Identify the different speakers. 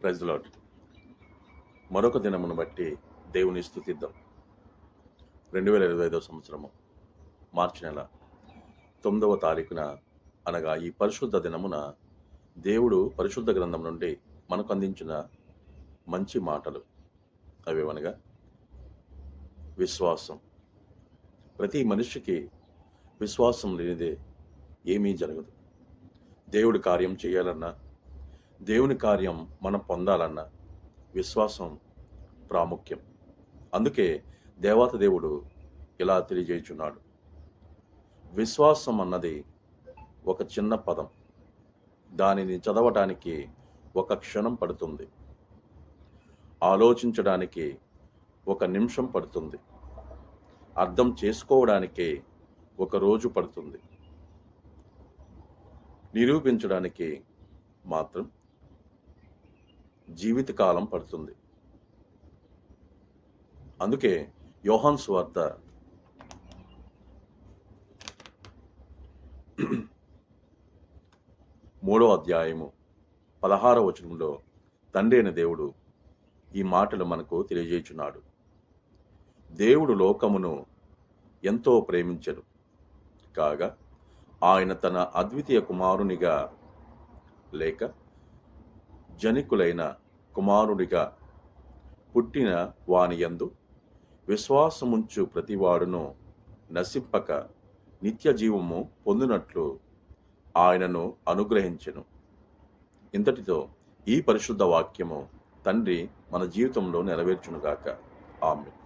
Speaker 1: Praise the lord. మరొక దినమును బట్టి దేవుని స్తుతిద్దాం. 2025 సంవత్సరము మార్చి నెల 9వ తారీఖున అనగా ఈ పరిశుద్ధ దినమున దేవుడు పరిశుద్ధ గ్రంథం నుండి మనకు అందించిన మంచి మాటలు అవేవనగా విశ్వాసం. ప్రతి మనిషికి విశ్వాసం లేనిదే ఏమీ జరగదు. దేవుడి కార్యం చేయాలన్నా, దేవుని కార్యం మనం పొందాలన్నా విశ్వాసం ప్రాముఖ్యం. అందుకే దేవాతి దేవుడు ఇలా తెలియజేయుచున్నాడు. విశ్వాసం అన్నది ఒక చిన్న పదం. దానిని చదవటానికి ఒక క్షణం పడుతుంది. ఆలోచించడానికి ఒక నిమిషం పడుతుంది. అర్థం చేసుకోవడానికి ఒక రోజు పడుతుంది. నిరూపించడానికి మాత్రం జీవితకాలం పడుతుంది. అందుకే యోహాను సువార్త 3వ అధ్యాయము 16వ వచనంలో తండ్రి అయిన దేవుడు ఈ మాటలు మనకు తెలియజేయుచున్నాడు. దేవుడు లోకమును ఎంతో ప్రేమించెను కాగా ఆయన తన అద్వితీయ కుమారునిగా లేక జనికులైన కుమారుడిగా పుట్టిన వాని యందు విశ్వాసముంచు ప్రతివాడును నశింపక నిత్య జీవము పొందినట్లు ఆయనను అనుగ్రహించెను. ఇంతటితో ఈ పరిశుద్ధ వాక్యము తండ్రి మన జీవితంలో నెరవేర్చునుగాక. ఆమేన్.